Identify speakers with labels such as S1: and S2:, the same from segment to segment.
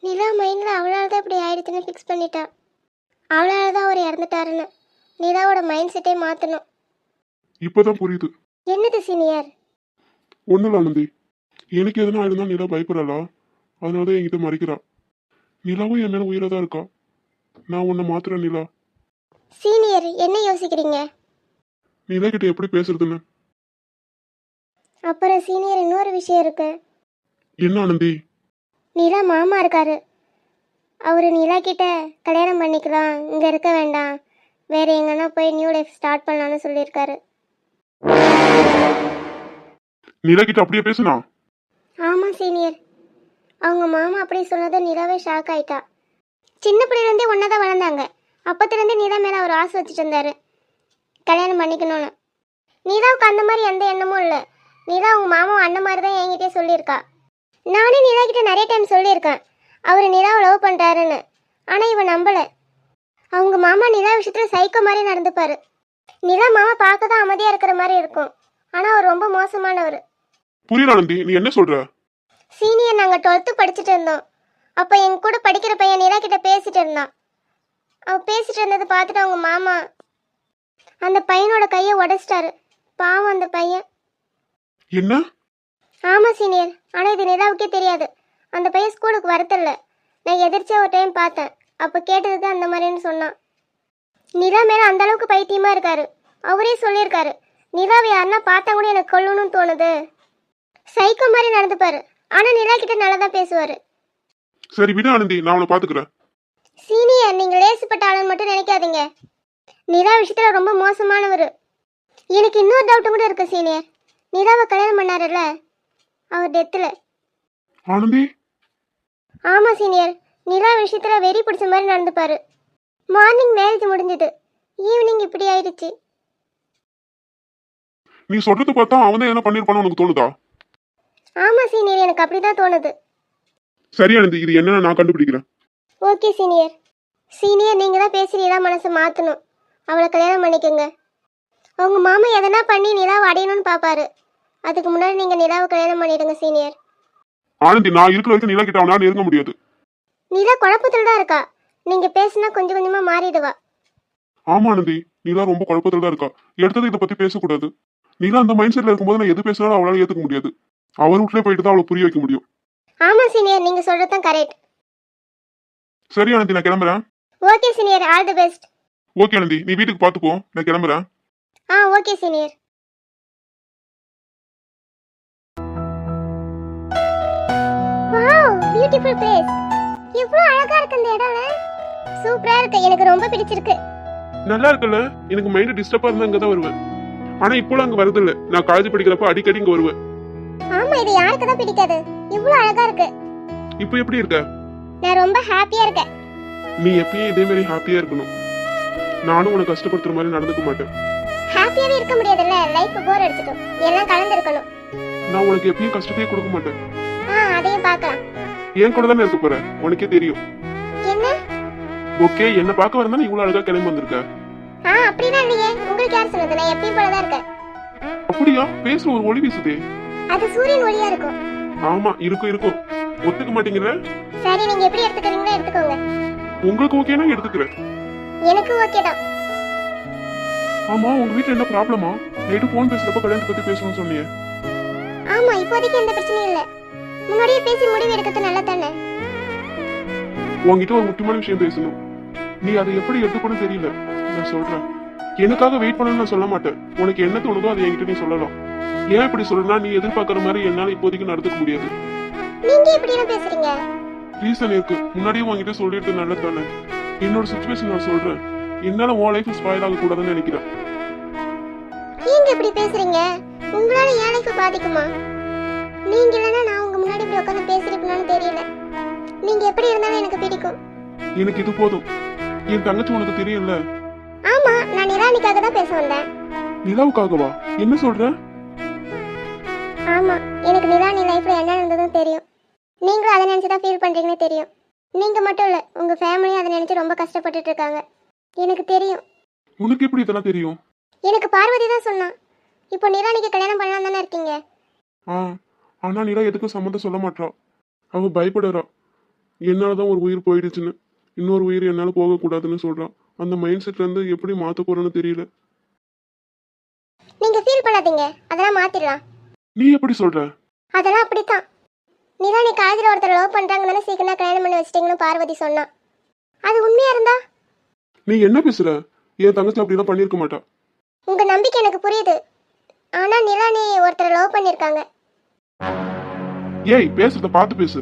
S1: நிலா மைண்டில் அவளால் தான் இப்படி ஆயிடுச்சுன்னு ஃபிக்ஸ் பண்ணிட்டா. அவளால் தான் அவர் இறந்துட்டாருன்னு நிலாவோட மைண்ட் செட்டே மாற்றணும்.
S2: இப்போதான் புரியுது.
S1: என்னது சீனியர்?
S2: ஒன்றும் இல்லை ஆனந்தி, எனக்கு எதனா ஆயிருந்தா நிலா பயப்படலா, அதனால தான் என்கிட்ட மறைக்கிறா. நிலாவும் என் மேலே உயிராக தான் இருக்கா. நான் உன்னை மாத்துறேன் நிலா.
S1: சீனியர் என்ன யோசிக்கிறீங்க?
S2: நிலா கிட்ட எப்படி பேசுறதுன்னு.
S1: அப்புறம் சீனியர் இன்னொரு விஷயம் இருக்கு.
S2: என்ன ஆனந்தி?
S1: நிலா மாமா இருக்காரு. அவர் நிலா கிட்ட கல்யாணம் பண்ணிக்கலாம், இங்கே இருக்க வேண்டாம், வேற எங்கன்னா போய் நியூ லைஃப் ஸ்டார்ட் பண்ணலான்னு சொல்லியிருக்காரு.
S2: நிலா கிட்ட அப்படியே பேசுனா?
S1: ஆமாம் சீனியர், அவங்க மாமா அப்படி சொன்னதை நிலாவே ஷாக் ஆயிட்டா. சின்ன பிள்ளைலேருந்தே ஒன்றா தான் வளர்ந்தாங்க. அப்பத்துலேருந்தே நிலா மேலே அவர் ஆசை வச்சுட்டு இருந்தாரு கல்யாணம் பண்ணிக்கணும்னு. நிலாவுக்கு அந்த மாதிரி எந்த எண்ணமும் இல்லை. நிலா அவங்க மாமா அண்ணன் மாதிரி தான் என்கிட்டே சொல்லியிருக்கா. நானே நிலா கிட்ட நிறைய டைம் சொல்லியிருக்கேன் அவர் நிலாவை லவ் பண்ணுறாருன்னு. ஆனால் இவன் நம்பலை. அவங்க மாமா நிலா விஷயத்தில் சைக்கோ மாதிரி நடந்துப்பார். நிலா மாமா பார்க்க தான் அமைதியாக இருக்கிற மாதிரி இருக்கும், ஆனால் அவர் ரொம்ப மோசமானவர்.
S2: புரியல ஆனந்தி, நீ என்ன சொல்ற?
S1: சீனியர், நாங்கள் 12th படிச்சுட்டு இருந்தோம். அப்போ எங்க கூட படிக்கிற பையன் நிலா கிட்ட பேசிட்டு இருந்தான். அவன் பேசிட்டு இருந்ததை பார்த்துட்டு அவங்க மாமா அந்த பையனோட கையை உடைச்சிட்டாரு. பாவம் அந்த பையன்.
S2: என்ன?
S1: ஆமாம் சீனியர், ஆனால் இது நிலாவுக்கே தெரியாது. அந்த பையன் ஸ்கூலுக்கு வரதில்ல. நான் எதிர்ச்சியாக ஒரு டைம் பார்த்தேன். அப்போ கேட்டதுக்கு அந்த மாதிரின்னு சொன்னான். நிலா மேலே அந்த அளவுக்கு பைத்தியமாக இருக்காரு. அவரே சொல்லியிருக்காரு, நிலாவை யாருன்னா பார்த்தா கூட எனக்கு கொல்லணும்னு தோணுது. சைக்கோ மாதிரி நடந்துப்பாரு. ஆனால் நிலா கிட்ட நல்லா தான் பேசுவார்.
S2: சரி விடு ஆனந்தி, நான் அவனை பார்த்துக்கிறேன்.
S1: சீனியர், நீங்கள் லேசுப்பட்ட ஆளுன்னு மட்டும் நினைக்காதீங்க. நிலா விஷயத்தில் ரொம்ப மோசமானவர். எனக்கு இன்னொரு டவுட்டும் கூட இருக்கு சீனியர். நிலாவை கல்யாணம் பண்ணாருல்ல, அவர் டெத்தில்.
S2: ஆனந்தி?
S1: ஆமாம் சீனியர், நிலா விஷயத்தில் வெறி பிடிச்ச மாதிரி நடந்துப்பாரு. மார்னிங் மேரேஜ் முடிஞ்சது, ஈவினிங் இப்படி ஆயிடுச்சு.
S2: நீ சொல்றது பார்த்தா அவன் தான் என்ன பண்ணிருப்பான்னு உனக்கு தோணுதா?
S1: ஆமாம் சீனியர், எனக்கு அப்படி தான் தோணுது.
S2: சரி ஆனந்தி, இது என்னன்னு நான் கண்டுபிடிக்கிறேன்.
S1: Okay senior. சீனியர், நீங்கள் தான் பேசி நிலா மனசை மாற்றணும். அவளை கல்யாணம் பண்ணிக்கோங்க. அவங்க மாமா எதனா பண்ணி நிலாவை அடையணும்னு பார்ப்பாரு. அதுக்கு முன்னாடி நீங்கள் நிலாவை கல்யாணம் பண்ணிடுங்க சீனியர்.
S2: ஆனந்தி, நான் இருக்கிற வரைக்கும் நிலா கிட்ட அவனால நெருங்க முடியாது.
S1: நிலா குழப்பத்தில் தான் இருக்கா. நீங்கள் பேசினா கொஞ்சம் கொஞ்சமாக மாறிடுவா.
S2: ஆமா ஆனந்தி, நிலா ரொம்ப குழப்பத்தில் தான் இருக்கா. எடுத்தது இதை பத்தி பேசக்கூடாது. நிலா அந்த மைண்ட் செட்ல இருக்கும்போது நான் எது பேசினாலும் அவளால ஏத்துக்க முடியாது. அவன் வீட்லயே போயிட்டு தான் அவளை புரிய வைக்க முடியும்.
S1: ஆமாம் சீனியர், நீங்கள் சொல்கிறது தான் கரெக்ட்.
S2: சரி ஆனந்தி, நான் கிளம்புறேன்.
S1: Okay senior, all the best.
S2: Okay Anandhi, நீ வீட்டுக்கு பார்த்து போ, நான் கிளம்புறேன்.
S1: Okay senior. Wow, beautiful place. எவ்வளவு அழகா இருக்கு இந்த இடம். சூப்பரா இருக்கு, எனக்கு ரொம்ப பிடிச்சிருக்கு.
S2: நல்லா இருக்குல்ல? எனக்கு மைண்ட் டிஸ்டர்பா இருந்தா அங்க தான் வருவேன். ஆனா இப்போலாம் அங்க வரது இல்ல. நான் காலேஜ் படிக்கிறப்ப அடிக்கடி இங்க வருவேன்.
S1: ஆமா, இது யாருக்கு தான் பிடிக்காது? இவ்வளவு அழகா இருக்கு.
S2: இப்போ எப்படி இருக்க?
S1: நான் ரொம்ப ஹாப்பியா இருக்கேன்.
S2: நீ எப்பயும் இதே மாதிரி ஹாப்பியா இருக்கணும். நானும் உனக்கு கஷ்டப்படுத்துற மாதிரி நடந்துக்க மாட்டேன்.
S1: ஹாப்பியாவே இருக்க முடியாதுல்ல, லைஃப் போர் அடிச்சிடும். எல்லாம் கலந்து இருக்கணும்.
S2: நான் உனக்கு எப்பயும் கஷ்டத்தையே கொடுக்க மாட்டேன்.
S1: அதையும் பார்க்கலாம்.
S2: ஏன் கூட தானே இருக்க போற, உனக்கே தெரியும்.
S1: என்ன?
S2: ஓகே, என்ன பார்க்க வரதா நீ இவ்வளவு அழகா கிளம்பி வந்திருக்க?
S1: அப்படினா இல்லையே, உங்களுக்கு யார் சொன்னது? நான் எப்பயும் போல தான் இருக்கேன்.
S2: அப்படியா? பேசுற ஒரு ஒளி வீசுதே.
S1: அது சூரியன் ஒளியா இருக்கும்.
S2: ஆமா, இருக்கும் இருக்கும். ஒத்துக்க மாட்டீங்கல?
S1: சரி, நீங்க எப்படி எடுத்துக்கிறீங்களோ எடுத்துக்கோங்க.
S2: உங்களுக்கு ஓகேனா எடுத்துக்கிறேன்.
S1: எனக்கு ஓகே தான்.
S2: ஆமா, உங்க வீட்ல என்ன ப்ராப்ளமா? நைட்டு ஃபோன் பேசுறப்ப கல்யாணத்தை பத்தி பேசணும்னு சொன்னீங்க.
S1: ஆமா, இப்போதைக்கு எந்த பிரச்சனையும் இல்ல. முன்னாடியே பேசி முடிவு எடுக்கிறது நல்லா தானே.
S2: உன்கிட்ட ஒரு முக்கியமான விஷயம் பேசணும். நீ அதை எப்படி எடுத்துக்கணும் தெரியல. நான் சொல்றேன். எனக்காக வெயிட் பண்ணணும்னு நான் சொல்ல மாட்டேன். உனக்கு என்ன தோணுதோ அதை என்கிட்ட நீ சொல்லலாம். ஏன் இப்படி சொல்றேன்னா, நீ எதிர்பார்க்கற மாதிரி என்னால இப்போதைக்கு நடந்துக்க முடியாது.
S1: நீங்க இப்படி என்ன பேசுறீங்க?
S2: ரீசன் இருக்கு. முன்னாடியே உன்கிட்ட சொல்லிட்டு நல்லது தானே. என்னோட சிச்சுவேஷன் நான் சொல்றேன். என்னால உன் லைஃப் ஸ்பாயில் ஆக கூடாதுன்னு நினைக்கிறேன்.
S1: நீங்க இப்படி பேசுறீங்க? உங்களால என் லைஃப் பாதிக்குமா? நீங்க இல்லைன்னா நான் உங்க முன்னாடி இப்படி உட்காந்து பேசிருப்பேன்னு தெரியல. நீங்க எப்படி இருந்தாலும் எனக்கு பிடிக்கும்.
S2: எனக்கு இது போதும். என் தங்கச்சி உனக்கு தெரியும்ல.
S1: ஆமா, நான் நிராணிக்காக தான் பேச வந்தேன்.
S2: நிலாவுக்காகவா? என்ன சொல்ற?
S1: ஆமா, எனக்கு நிராணி லைஃப்ல என்ன நடந்ததுன்னு தெரியும். நீங்களும் அதை நினைச்சுதான் ஃபீல் பண்றீங்கன்னு தெரியும். நீங்க மட்டும் இல்ல, உங்க ஃபேமிலியும் அதை நினைச்சு ரொம்ப கஷ்டப்பட்டுட்டு இருக்காங்க. எனக்கு தெரியும்.
S2: உனக்கு எப்படி இதெல்லாம் தெரியும்?
S1: எனக்கு பார்வதி தான் சொன்னா. இப்போ நிராணிக்கு கல்யாணம் பண்ணலாம் தானே இருக்கீங்க.
S2: ஆனா நிலா எதுக்கும் சம்மந்தம் சொல்ல மாட்டா. அவ பயப்படுறா. என்னாலதான் ஒரு உயிர் போயிடுச்சுன்னு, இன்னொரு உயிர் என்னால போகக்கூடாதுன்னு சொல்றான். அந்த மைண்ட் செட்ல இருந்து எப்படி மாத்த போறேன்னு தெரியல.
S1: நீங்க ஃபீல் பண்ணாதீங்க, அதெல்லாம் மாத்திடலாம்.
S2: நீ எப்படி சொல்ற?
S1: அதெல்லாம் அப்படித்தான். நிராணி காலேஜில் ஒருத்தர் லவ் பண்றாங்க தானே சீக்கிரம் கல்யாணம் பண்ணி வச்சிட்டீங்கன்னு பார்வதி சொன்னா. அது உண்மையா இருந்தா?
S2: நீ என்ன பேசுற? என் தங்கச்சி அப்படிலாம் பண்ணிருக்க மாட்டா.
S1: உங்க நம்பிக்கை எனக்கு புரியுது. ஆனா நிராணி ஒருத்தர் லவ் பண்ணிருக்காங்க.
S2: ஏய், பேசுறத பார்த்து பேசு.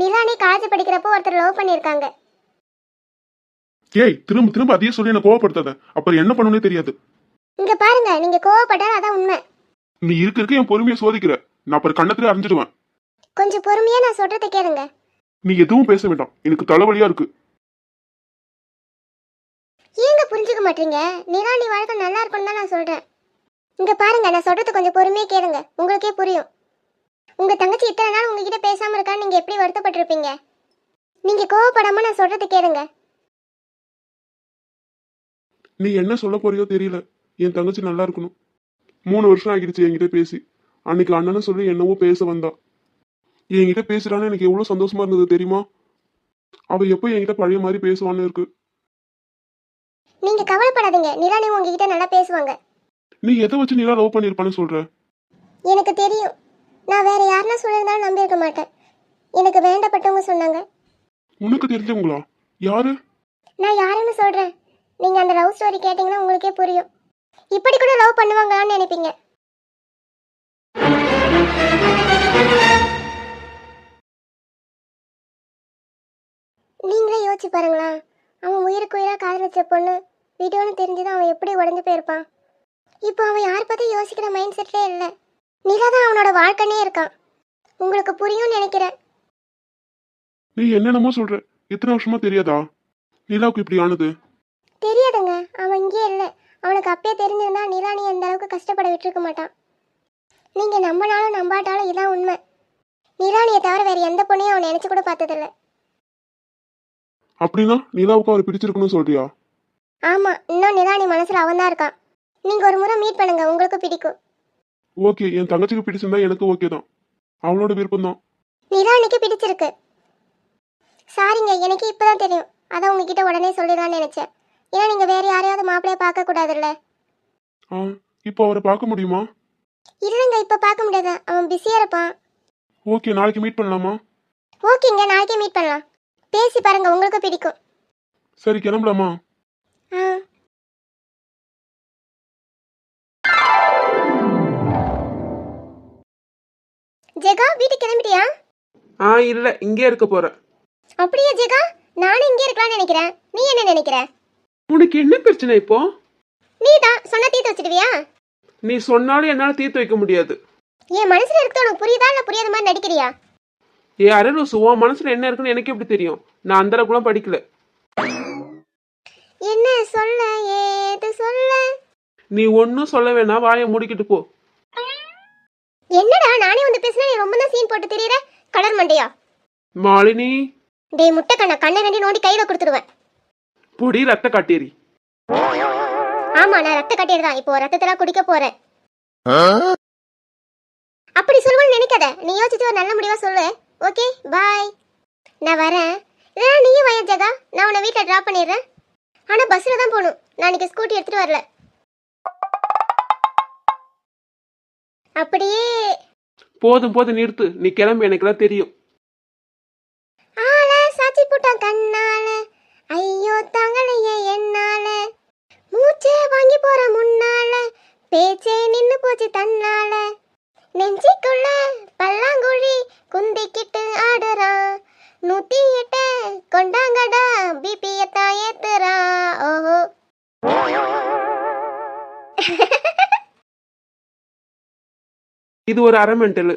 S1: நிராணி காலேஜ் படிக்கிறப்போ ஒருத்தர் லவ் பண்ணிருக்காங்க.
S2: ஏய், திரும்ப திரும்ப அதையே சொல்லி என்ன கோவப்படுத்தாத. அப்புறம் என்ன பண்ணணும்னே தெரியாது.
S1: இங்க பாருங்க, நீங்க கோவப்பட்டால் அதான் உண்மை.
S2: நீ இருக்க என் பொறுமையை சோதிக்கிற. நான் அப்புறம் கண்ணத்துல அறிஞ்சிடுவேன்.
S1: கொஞ்சம் பொறுமையா நான் சொல்றதை கேளுங்க.
S2: நீ எதுவும் பேச வேண்டாம், எனக்கு தலைவலியா இருக்கு.
S1: ஏங்க புரிஞ்சுக்க மாட்டீங்க? நிராணி வாழ்க்கை நல்லா இருக்கும்னு தான் நான் சொல்றேன். இங்க பாருங்க, நான் சொல்றது கொஞ்சம் பொறுமையா கேளுங்க, உங்களுக்கே புரியும். உங்க தங்கச்சி இத்தனை நாள் உங்ககிட்ட பேசாம இருக்கான்னு நீங்க எப்படி வருத்தப்பட்டிருப்பீங்க? நீங்க கோவப்படாம நான் சொல்றது கேளுங்க.
S2: நீ என்ன சொல்ல போறியோ தெரியல. என் தங்கச்சி நல்லா இருக்கணும். 3 வருஷம் ஆகிடுச்சு என்கிட்ட பேசி. அன்னைக்கு அண்ணனும் சொல்லி என்னவோ பேச வந்தா. என்கிட்ட பேசுறான்னு எனக்கு எவ்வளவு சந்தோஷமா இருந்தது தெரியுமா? அவ எப்போ என்கிட்ட பழைய மாதிரி பேசுவான்னு இருக்கு.
S1: நீங்க கவலைப்படாதீங்க, நிராணி உங்ககிட்ட நல்லா பேசுவாங்க.
S2: நீ எதை வச்சு நீலா லவ் பண்ணிருப்பான்னு சொல்ற?
S1: எனக்கு தெரியும். நான் வேற யாருன்னா சொல்லியிருந்தாலும் நம்பி இருக்க மாட்டேன். எனக்கு வேண்டப்பட்டவங்க சொன்னாங்க.
S2: உனக்கு தெரிஞ்சவங்களா? யாரு?
S1: நான் யாருன்னு சொல்றேன். நீங்க அந்த லவ் ஸ்டோரி கேட்டீங்கன்னா உங்களுக்கே புரியும். இப்படி கூட லவ் பண்ணுவாங்கன்னு நினைப்பீங்க. நீங்களே யோசிச்சு பாருங்களா, அவன் உயிருக்கு உயிரா காதலிச்ச பொண்ணு வீடியோன்னு தெரிஞ்சுதான் அவன் எப்படி உடஞ்சு போயிருப்பான். இப்போ அவன் யாரை பத்தி யோசிக்கிற மைண்ட் செட்லே இல்லை. நிலா தான் அவனோட வாழ்க்கைனே இருக்கான். உங்களுக்கு புரியும்னு நினைக்கிறேன்.
S2: நீ என்னென்னமோ சொல்ற. எத்தனை வருஷமா தெரியாதா நிலாவுக்கு இப்படி ஆனது?
S1: தெரியாதுங்க, அவன் இங்கே இல்லை. அவனுக்கு அப்பயே தெரிஞ்சிருந்தா நிலானி எந்த அளவுக்கு கஷ்டப்பட விட்டுருக்க மாட்டான். நீங்க நம்பினாலும் நம்பாட்டாலும் இதான் உண்மை. நிலானியை தவிர வேற எந்த பொண்ணையும் அவன் நினைச்சு கூட பார்த்ததில்ல.
S2: அப்படின்னா நிலாவுக்கு அவரை பிடிச்சிருக்குன்னு சொல்றியா?
S1: ஆமா, இன்னும் நிலானி மனசுல அவன் தான் இருக்கான். நீங்க ஒரு முறை மீட் பண்ணுங்க, உங்களுக்கு பிடிக்கும்.
S2: ஓகே, என் தங்கச்சிக்கு பிடிச்சிருந்தா எனக்கு ஓகே தான். அவளோட விருப்பம் தான்.
S1: நிலானிக்கு பிடிச்சிருக்கு. சாரிங்க, எனக்கு இப்பதான் தெரியும். அதான் உங்ககிட்ட உடனே சொல்லிடலான்னு நினைச்சேன். ஏன்னா நீங்க வேற யாரையாவது மாப்பிள்ளைய பார்க்க கூடாதுல்ல.
S2: இப்போ அவரை பார்க்க முடியுமா?
S1: இல்லைங்க, இப்ப பார்க்க முடியாது, அவன் பிஸியா இருப்பான்.
S2: ஓகே, நாளைக்கு மீட் பண்ணலாமா?
S1: ஓகேங்க, நாளைக்கே மீட் பண்ணலாம். பேசி பாருங்க, உங்களுக்கு பிடிக்கும்.
S2: சரி, கிளம்பலாமா?
S1: ஜெகா, வீட்டுக்கு கிளம்பிட்டியா?
S3: இல்ல, இங்கே இருக்க போறேன்.
S1: அப்படியே ஜெகா, நானும் இங்கே இருக்கலாம்னு நினைக்கிறேன். நீ என்ன நினைக்கிற?
S3: உனக்கு என்ன பிரச்சனை இப்போ?
S1: நீ தான் சொன்னா தீர்த்து வச்சிடுவியா?
S3: நீ சொன்னாலும் என்னால தீர்த்து வைக்க முடியாது.
S1: என் மனசுல இருக்கிறது உனக்கு புரியுதா இல்ல புரியாத மாதிரி நடிக்கிறியா?
S3: அரலூசு, உன் மனசுல என்ன இருக்குன்னு எனக்கு எப்படி தெரியும்? நான் அந்த அளவுக்குலாம் படிக்கல.
S1: என்ன சொல்ல, ஏது சொல்ல?
S3: நீ ஒன்னும் சொல்ல வேணாம், வாயை மூடிக்கிட்டு போ.
S1: என்னடா, நானே வந்து பேசினா நீ ரொம்ப தான் சீன் போட்டு தெரியற கலர் மண்டையா?
S3: மாலினி,
S1: டேய் முட்டை கண்ணா, கண்ணை ரெண்டி நோண்டி கையில கொடுத்துருவேன்.
S3: பொடி ரத்த காட்டேரி.
S1: ஆமா, நான் ரத்த கட்டியர் தான். இப்போ ரத்தத்தெல்லாம் குடிக்க போறேன். அப்படி சொல்லுவேன்னு நினைக்காத. நீ யோசிச்சு ஒரு நல்ல முடிவா சொல்லு. ஓகே, பாய். நான் வரேன். இல்லைனா நீயும் வய ஜெகா, நான் உன்னை வீட்டில் ட்ராப் பண்ணிடுறேன். ஆனா பஸ்ல தான் போகணும். நான் இன்னைக்கு ஸ்கூட்டி எடுத்துட்டு வரல. அப்படியே
S3: போதும் போதும், நிறுத்து. நீ கிளம்பு, எனக்குலாம் தெரியும்.
S1: ஆள சாச்சி போட்டான் கண்ணால, ஐயோ தாங்களையே என்னால, மூச்சே வாங்கி போற முன்னால, பேச்சே நின்னு போச்சு தன்னால, நெஞ்சிக்குள்ள பல்லாங்குழி குந்திக்கிட்டு ஆடுறான், 108 கொண்டாங்கடா பிபியத்தான் ஏத்துறா. ஓஹோ
S3: இது ஒரு அரை மென்டல்.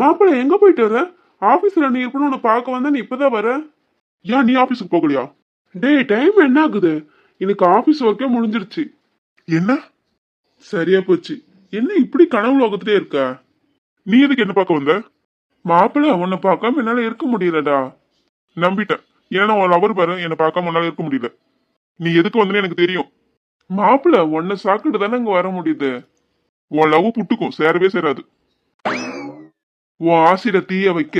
S2: மாப்பிள்ள எங்க போயிட்டு வர? ஆபீஸ்ல நீ இருக்கணும் உன்னை பார்க்க வந்தா நீ இப்பதான் வர. ஏன் நீ ஆபீஸுக்கு போகலையா? டேய் டைம் என்ன ஆகுது? எனக்கு ஆபீஸ் ஒர்க்கே முடிஞ்சிருச்சு. என்ன? சரியா போச்சு. என்ன இப்படி கனவு லோகத்திலே இருக்க? நீ எதுக்கு என்ன பார்க்க வந்த? மாப்பிள்ள உன்னை பார்க்காம என்னால இருக்க முடியலடா. நம்பிட்டேன். ஏன்னா உன் லவர் பாரு, என்னை பார்க்காம உன்னால இருக்க முடியல. நீ எதுக்கு வந்தேன்னு எனக்கு தெரியும். மாப்பிள்ள உன்னை சாக்கிட்டு தானே இங்க வர முடியுது. உன் லவ் புட்டுக்கும் சேரவே சேராது. உன் ஆசையில தீய வைக்க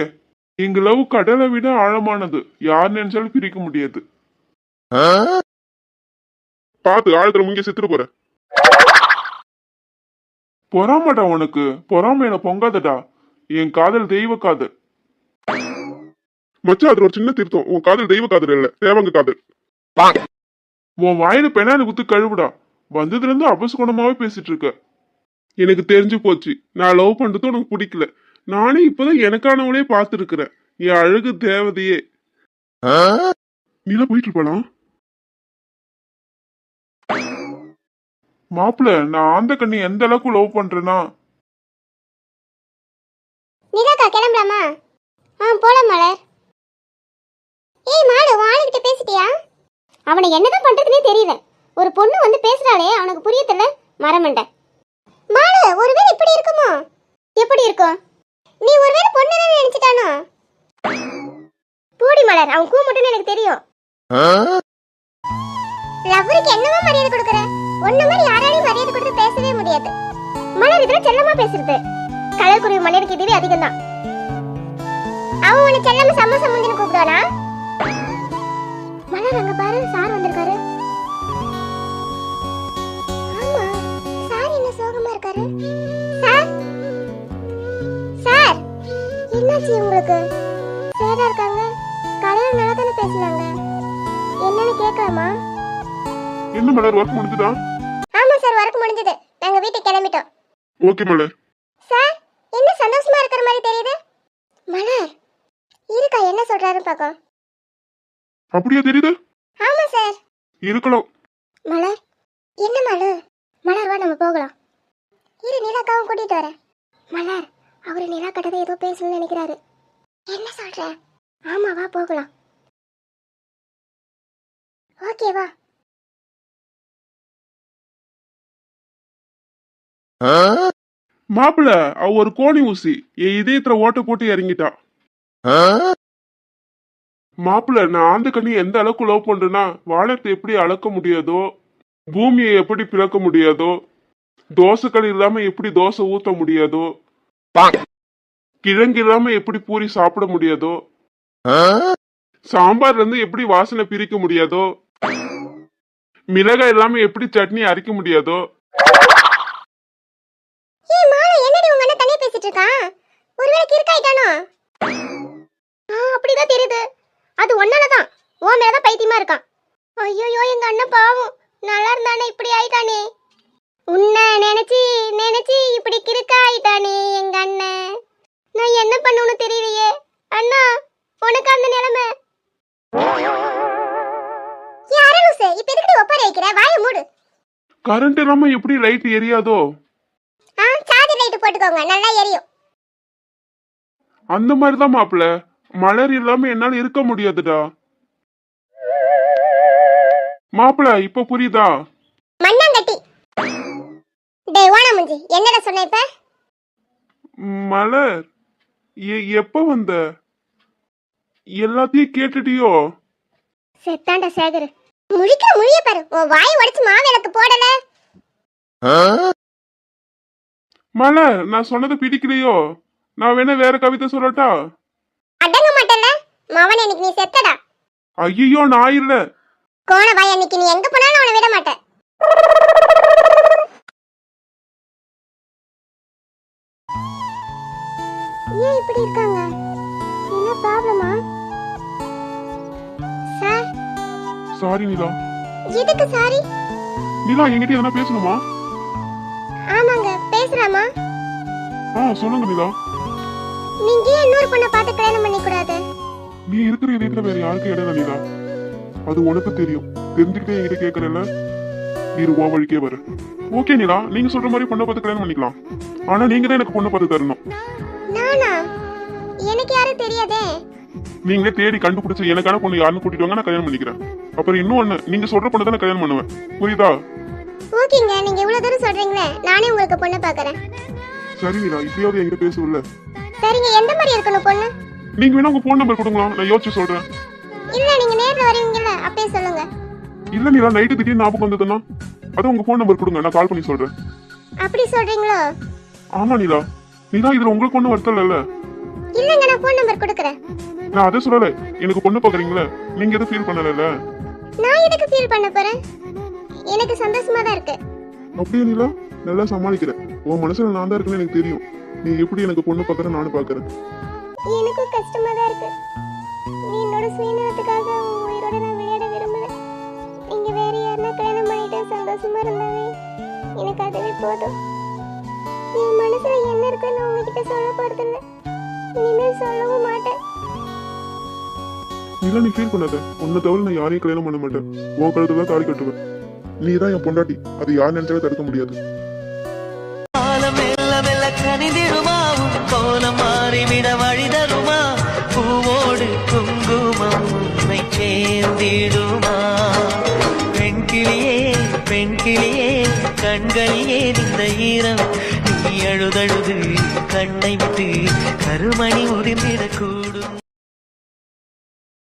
S2: எங்க லவ் கடலை விட ஆழமானது. யார் நினைச்சாலும் பிரிக்க முடியாது. பாத்து ஆழத்துல முங்க செத்துட்டு போற. பொறாமடா உனக்கு. பொறாமையில பொங்காதடா. என் காதல் தெய்வ காதல். மச்சா அது ஒரு சின்ன திருத்தம். உன் காதல் தெய்வ காதல் இல்ல, தேவங்க காதல். உன் வாயில பெண்ணாலி குத்து கழுவுடா. வந்ததுல இருந்து அபசகுணமாவே பேசிட்டு இருக்க. எனக்கு தெரிஞ்சு போச்சு, நான் லவ் பண்றது உனக்கு பிடிக்கல. நானே இப்பதான் எனக்கானவளே பார்த்துருக்கிறேன். என் அழகு தேவதையே. நீலாம் போயிட்டு இருப்பானா? மாப்பிள்ள நான் ஆந்த கண்ணி எந்த அளவுக்கு லவ் பண்றேன்னா.
S1: நிலாக்கா கிளம்பலாமா? போலாம் மலர். ஏய் மாடு, வாணிக்கிட்ட பேசிட்டியா? அவனை என்னதான் பண்றதுனே தெரியல. ஒரு பொண்ணு வந்து பேசுறாளே, அவனுக்கு புரியல. மரமண்ட மாடு, ஒருவேளை இப்படி இருக்குமோ? எப்படி இருக்கும்? நீ ஒருவேளை பொண்ணு நினைச்சிட்டானோ? பூடி மலர், அவன் கூமுட்டுன்னு எனக்கு தெரியும். லவ்வருக்கு என்னவோ மரியாதை கொடுக்குற? ஒண்ணு மாதிரி யாராலையும் மரியாதை கொடுத்து பேசவே முடியாது. மலர் இதெல்லாம் செல்லமா பேசுறது. கடல் குருவி மலருக்கு இதுவே அதிகம் தான். அவன் உன்னை செல்லமா சம்ம சம்மந்தின்னு கூப்பிடுவானா? மலர் அங்க பாரு, சார் வந்திருக்காரு. ஆமா, சார் என்ன சோகமா இருக்காரு? சார் சார் என்னாச்சு உங்களுக்கு? சேடா இருக்காங்க. கடையில நல்லா தானே பேசினாங்க. என்னன்னு கேட்கலாமா?
S2: என்ன மலர், ஒர்க் முடிஞ்சுதா?
S1: ஆமா சார், ஒர்க் முடிஞ்சது. நாங்க வீட்டுக்கு கிளம்பிட்டோம்.
S2: ஓகே மலர்.
S1: சார் என்ன சந்தோஷமா இருக்கிற மாதிரி தெரியுது. மலர் இருக்கா, என்ன சொல்றாருன்னு பாக்கோம்.
S2: அப்படியே தெரியுது?
S1: ஆமா சார்.
S2: இருக்கலாம்.
S1: மலர் என்ன மலர்? மலர் வா நம்ம போகலாம். இரு நிலாக்காவும் கூட்டிட்டு வரேன். மலர் அவரு நிலா கட்டதை ஏதோ பேசணும்னு நினைக்கிறாரு. என்ன சொல்ற? ஆமா வா போகலாம். ஓகே வா.
S2: மாப்பிள்ள அவ ஒரு கோணி ஊசி என் இதயத்துல ஓட்ட போட்டு இறங்கிட்டா. மாப்பிள்ள நான் ஆந்த கண்ணி எந்த அளவுக்கு லவ் பண்றேன்னா, வானத்தை எப்படி அளக்க முடியாதோ, பூமியை எப்படி பிளக்க முடியாதோ, தோசைக்கல் இல்லாம எப்படி தோசை ஊத்த முடியாதோ, கிழங்கு இல்லாம எப்படி பூரி சாப்பிட முடியாதோ, சாம்பார்ல இருந்து எப்படி வாசனை பிரிக்க முடியாதோ, மிளகாய் இல்லாம எப்படி சட்னி அரைக்க முடியாதோ.
S1: ஏய் மாலா, என்னடி உங்க அண்ணன் தனியா பேசிட்டு இருக்கான்? ஒருவேளை கிறுக்காயிட்டானோ? அப்படிதான் தெரியுது. அது ஒன்னாலதான். உன் மேலதான் பைத்தியமா இருக்கான். ஐயோ எங்க அண்ணன் பாவம், நல்லா இருந்தானே இப்படி ஆயிட்டானே. உன்னை நினைச்சு நினைச்சு இப்படி கிறுக்காயிட்டானே எங்க அண்ணன். நான் என்ன பண்ணணும்னு தெரியலையே. அண்ணா உனக்கு அந்த நிலைமை. யாரலூசே, இப்ப எதுக்கு ஒப்பாரி வைக்கிற? வாயை மூடு.
S2: கரண்ட் இல்லாம எப்படி லைட் எரியாதோ,
S1: சார்ஜர் லைட் போட்டுக்கோங்க, நல்லா எரியும்.
S2: அந்த மாதிரிதான் மாப்பிள்ள. மலர் இல்லாம என்னால இருக்க முடியாதுடா. மாப்பிள்ள இப்ப புரியுதா?
S1: மண்ணாங்கட்டி. டேய் ஓனா முஞ்சி, என்னடா சொன்ன இப்ப?
S2: மலர் எப்ப வந்த? எல்லாத்தையும் கேட்டுட்டியோ?
S1: செத்தாண்டா சேகர். முழிக்கிற முழிய பாரு. உன் வாய் உடைச்சு மாவிளக்கு போடல.
S2: மலர் நான் சொன்னது பிடிக்கலையோ? நான் வேணா வேற கவிதை சொல்லட்டா?
S1: அடங்க மாட்டேல மவன், இன்னைக்கு நீ செத்தடா.
S2: ஐயோ நான் இல்ல.
S1: கோண வாய், இன்னைக்கு நீ எங்க போனாலும் அவனை விட மாட்டேன். ஏன் இப்படி இருக்காங்க? என்ன ப்ராப்ளமா? சார்
S2: சாரி நிலா.
S1: எதுக்கு சாரி?
S2: நிலா என்கிட்ட எதனா பேசணுமா?
S1: ஆமாங்க பேசுறாமா.
S2: சொல்லுங்க நிலா.
S1: நீங்க ஏன் இன்னொரு பொண்ணை பார்த்து கல்யாணம் பண்ணிக்க கூடாது?
S2: நீ இருக்கிற இதயத்துல வேற யாருக்கும் இடம் இல்ல நிலா. அது உனக்கு தெரியும். தெரிஞ்சுக்கிட்டே என்கிட்ட கேட்கறல, நீர் ஓ வழிக்கே வர. ஓகே நிலா, நீங்க சொல்ற மாதிரி பொண்ணை பார்த்து கல்யாணம் பண்ணிக்கலாம். ஆனா நீங்க தான் எனக்கு பொண்ணை பார்த்து தரணும்.
S1: நானா? எனக்கு யாரும் தெரியாதே.
S2: நீங்களே தேடி கண்டுபிடிச்சு எனக்கான பொண்ணு யாருன்னு கூட்டிட்டு வாங்க, நான் கல்யாணம் பண்ணிக்கிறேன். அப்புறம் இன்னும் ஒண்ணு, நீங்க சொல்ற பொண்ணை தான் நான் கல்யாணம் பண்ணுவேன். புரியுதா?
S1: ஓகேங்க, நீங்க இவ்வளவு தூரம் சொல்றீங்களே, நானே உங்களுக்கு பொண்ணு பார்க்கறேன்.
S2: சரி நிலா, இப்படியாவது என்கிட்ட பேசவில்ல.
S1: சரிங்க, எந்த மாதிரி இருக்கணும் பொண்ணு?
S2: நீங்க வேணா உங்க போன் நம்பர் கொடுங்களா, நான் யோசிச்சு சொல்றேன்.
S1: இல்ல, நீங்க நேர்ல வருவீங்கல்ல, அப்படியே சொல்லுங்க.
S2: இல்ல நிலா, நைட்டு திடீர்னு ஞாபகம் வந்ததுன்னா அதான் உங்க போன் நம்பர் கொடுங்க, நான் கால் பண்ணி சொல்றேன்.
S1: அப்படி சொல்றீங்களோ?
S2: ஆமா நிலா. நிலா, இதுல உங்களுக்கு ஒண்ணு வருத்தம் இல்ல?
S1: இல்லங்க, நான் போன் நம்பர் கொடுக்கறேன்.
S2: நான் அதை சொல்லல, எனக்கு பொண்ணு பாக்குறீங்களா, நீங்க எதுவும் ஃபீல் பண்ணல?
S1: நான் எதுக்கு ஃபீல் பண்ண போறேன்? எனக்கு சந்தோஷமா தான் இருக்கு.
S2: அப்படியே நிலா, நல்லா சமாளிக்கிறேன். உன் மனசுல நான் தான் இருக்குன்னு எனக்கு தெரியும். நீ எப்படி எனக்கு பொண்ணு பாக்குற, நானும் பாக்குறேன்.
S1: எனக்கும் கஷ்டமா தான் இருக்கு. நீ என்னோட சுயநலத்துக்காக உன் உயிரோட நான் விளையாட விரும்பல. நீங்க வேற யாருன்னா கல்யாணம் பண்ணிட்டு சந்தோஷமா இருந்தாவே எனக்கு அதுவே போதும். என் மனசுல என்ன இருக்குன்னு உங்ககிட்ட சொல்ல போறது இல்ல, இனிமேல் சொல்லவும் மாட்டேன்.
S2: நிலா, நீ ஃபீல் பண்ணாத. உன்னை தவிர நான் யாரையும் கல்யாணம் பண்ண மாட்டேன். உன் கழுத்துல தான் தாலி கட்டுவேன். நீ தான் என் பொண்டாட்டி, அது யார் நினைச்சாலும் தடுக்க முடியாது.
S4: கனிதிருமாவும் கோலம் மாறிவிட வழிதருமா, பூவோடு குங்குமம் உன்னை சேர்ந்திடுமா. பெண்கிளியே பெண்கிளியே கண்களிலே இந்த ஈரம், நீ அழுதழுது கண்ணை விட்டு கருமணி உதிர்ந்திடக்கூடும்.